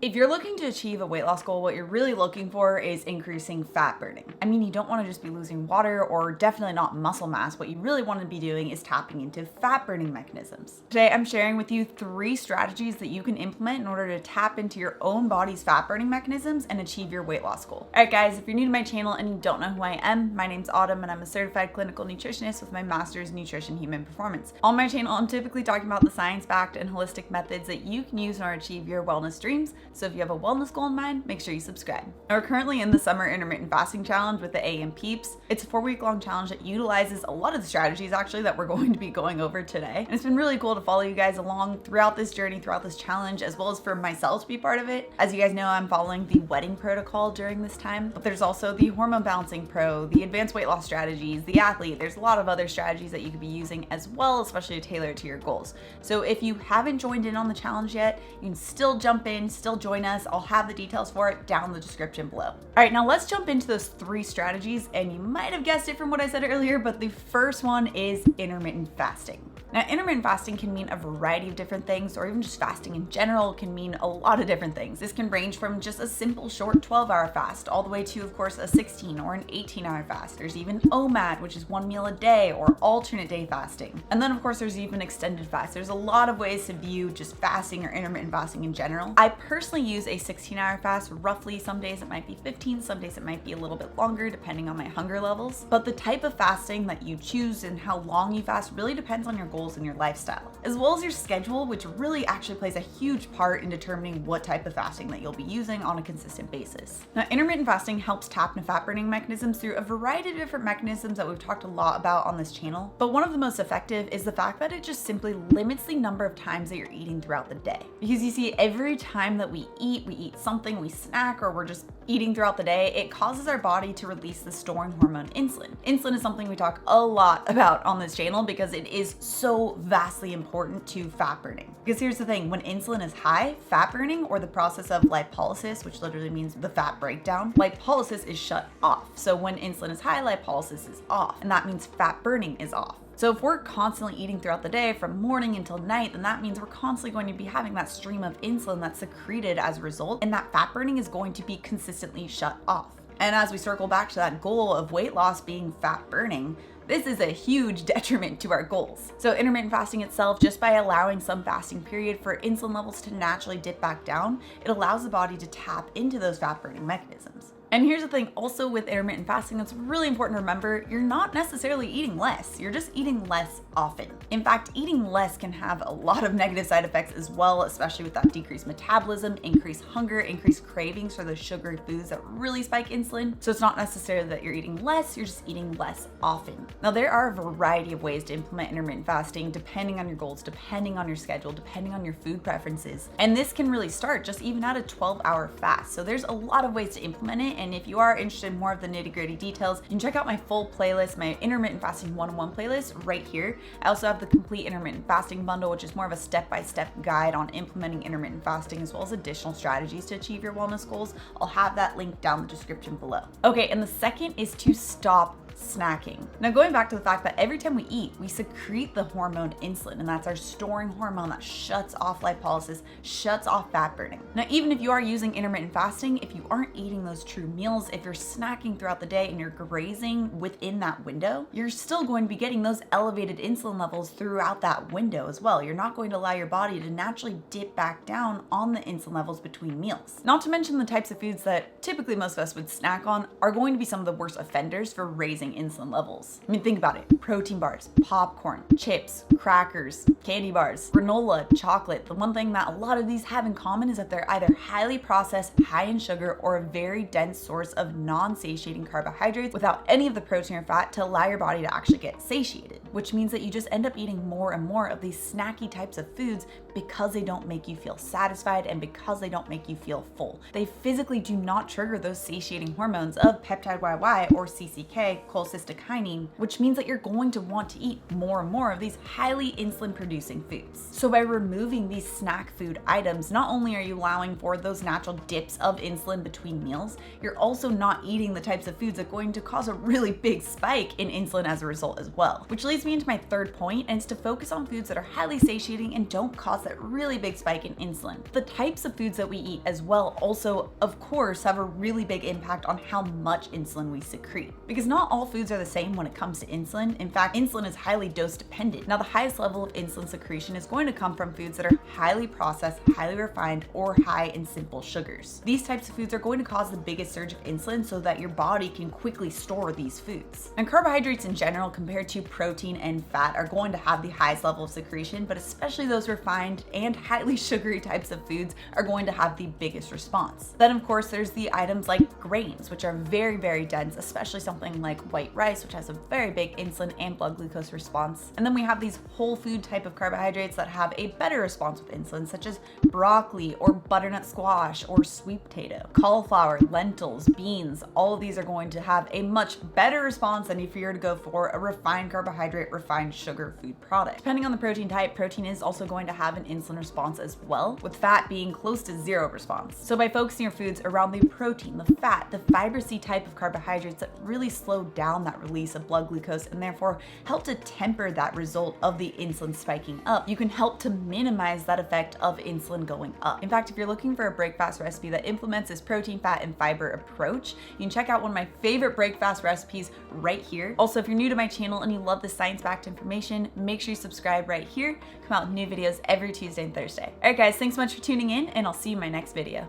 If you're looking to achieve a weight loss goal, what you're really looking for is increasing fat burning. I mean, you don't want to just be losing water or definitely not muscle mass. What you really want to be doing is tapping into fat burning mechanisms. Today, I'm sharing with you 3 strategies that you can implement in order to tap into your own body's fat burning mechanisms and achieve your weight loss goal. All right, guys, if you're new to my channel and you don't know who I am, my name's Autumn and I'm a certified clinical nutritionist with my master's in nutrition human performance. On my channel, I'm typically talking about the science-backed and holistic methods that you can use in order to achieve your wellness dreams. So if you have a wellness goal in mind, make sure you subscribe. Now, we're currently in the summer intermittent fasting challenge with the AM Peeps. It's a 4-week-long challenge that utilizes a lot of the strategies actually that we're going to be going over today. And it's been really cool to follow you guys along throughout this journey, throughout this challenge, as well as for myself to be part of it. As you guys know, I'm following the wedding protocol during this time, but there's also the hormone balancing pro, the advanced weight loss strategies, the athlete. There's a lot of other strategies that you could be using as well, especially to tailor it to your goals. So if you haven't joined in on the challenge yet, you can still jump in, still join us. I'll have the details for it down in the description below. All right, now let's jump into those 3 strategies, and you might have guessed it from what I said earlier, but the first one is intermittent fasting. Now, intermittent fasting can mean a variety of different things, or even just fasting in general can mean a lot of different things. This can range from just a simple short 12-hour fast all the way to, of course, a 16 or an 18-hour fast. There's even OMAD, which is 1 meal a day, or alternate day fasting. And then, of course, there's even extended fast. There's a lot of ways to view just fasting or intermittent fasting in general. I personally use a 16-hour fast. Roughly, some days it might be 15, some days it might be a little bit longer depending on my hunger levels. But the type of fasting that you choose and how long you fast really depends on your goals and your lifestyle, as well as your schedule, which really actually plays a huge part in determining what type of fasting that you'll be using on a consistent basis. Now, intermittent fasting helps tap into fat burning mechanisms through a variety of different mechanisms that we've talked a lot about on this channel, but one of the most effective is the fact that it just simply limits the number of times that you're eating throughout the day. Because you see, every time that we eat something, we snack, or we're just eating throughout the day, it causes our body to release the storing hormone insulin. Insulin is something we talk a lot about on this channel because it is so vastly important to fat burning. Because here's the thing, when insulin is high, fat burning, or the process of lipolysis, which literally means the fat breakdown, lipolysis is shut off. So when insulin is high, lipolysis is off, and that means fat burning is off. So if we're constantly eating throughout the day from morning until night, then that means we're constantly going to be having that stream of insulin that's secreted as a result, and that fat burning is going to be consistently shut off. And as we circle back to that goal of weight loss being fat burning, this is a huge detriment to our goals. So intermittent fasting itself, just by allowing some fasting period for insulin levels to naturally dip back down, it allows the body to tap into those fat burning mechanisms. And here's the thing, also with intermittent fasting, that's really important to remember, you're not necessarily eating less, you're just eating less often. In fact, eating less can have a lot of negative side effects as well, especially with that decreased metabolism, increased hunger, increased cravings for those sugary foods that really spike insulin. So it's not necessarily that you're eating less, you're just eating less often. Now, there are a variety of ways to implement intermittent fasting depending on your goals, depending on your schedule, depending on your food preferences. And this can really start just even at a 12-hour fast. So there's a lot of ways to implement it. And if you are interested in more of the nitty-gritty details, you can check out my full playlist, my intermittent fasting 101 playlist right here. I also have the complete intermittent fasting bundle, which is more of a step-by-step guide on implementing intermittent fasting, as well as additional strategies to achieve your wellness goals. I'll have that link down the description below. Okay, and the second is to stop snacking. Now, going back to the fact that every time we eat, we secrete the hormone insulin, and that's our storing hormone that shuts off lipolysis, shuts off fat burning. Now, even if you are using intermittent fasting, if you aren't eating those true meals, if you're snacking throughout the day and you're grazing within that window, you're still going to be getting those elevated insulin levels throughout that window as well. You're not going to allow your body to naturally dip back down on the insulin levels between meals. Not to mention the types of foods that typically most of us would snack on are going to be some of the worst offenders for raising insulin levels. I mean, think about it. Protein bars, popcorn, chips, crackers, candy bars, granola, chocolate. The one thing that a lot of these have in common is that they're either highly processed, high in sugar, or a very dense source of non-satiating carbohydrates without any of the protein or fat to allow your body to actually get satiated, which means that you just end up eating more and more of these snacky types of foods because they don't make you feel satisfied and because they don't make you feel full. They physically do not trigger those satiating hormones of peptide YY or CCK, cholecystokinin, which means that you're going to want to eat more and more of these highly insulin producing foods. So by removing these snack food items, not only are you allowing for those natural dips of insulin between meals, you're also not eating the types of foods that are going to cause a really big spike in insulin as a result as well. Which leads me into my third point, and it's to focus on foods that are highly satiating and don't cause that really big spike in insulin. The types of foods that we eat as well also, of course, have a really big impact on how much insulin we secrete. Because not all foods are the same when it comes to insulin. In fact, insulin is highly dose dependent. Now, the highest level of insulin secretion is going to come from foods that are highly processed, highly refined, or high in simple sugars. These types of foods are going to cause the biggest surge of insulin so that your body can quickly store these foods. And carbohydrates in general, compared to protein and fat, are going to have the highest level of secretion, but especially those refined and highly sugary types of foods are going to have the biggest response. Then, of course, there's the items like grains, which are very, very dense, especially something like white rice, which has a very big insulin and blood glucose response. And then we have these whole food type of carbohydrates that have a better response with insulin, such as broccoli or butternut squash or sweet potato, cauliflower, lentils, beans. All of these are going to have a much better response than if you were to go for a refined carbohydrate, refined sugar food product. Depending on the protein type, protein is also going to have an insulin response as well, with fat being close to zero response. So by focusing your foods around the protein, the fat, the fibrous type of carbohydrates that really slow down that release of blood glucose and therefore help to temper that result of the insulin spiking up, you can help to minimize that effect of insulin going up. In fact, if you're looking for a breakfast recipe that implements this protein, fat, and fiber approach, you can check out one of my favorite breakfast recipes right here. Also, if you're new to my channel and you love the science-backed information, make sure you subscribe right here. Come out with new videos every Tuesday and Thursday. All right, guys, thanks so much for tuning in, and I'll see you in my next video.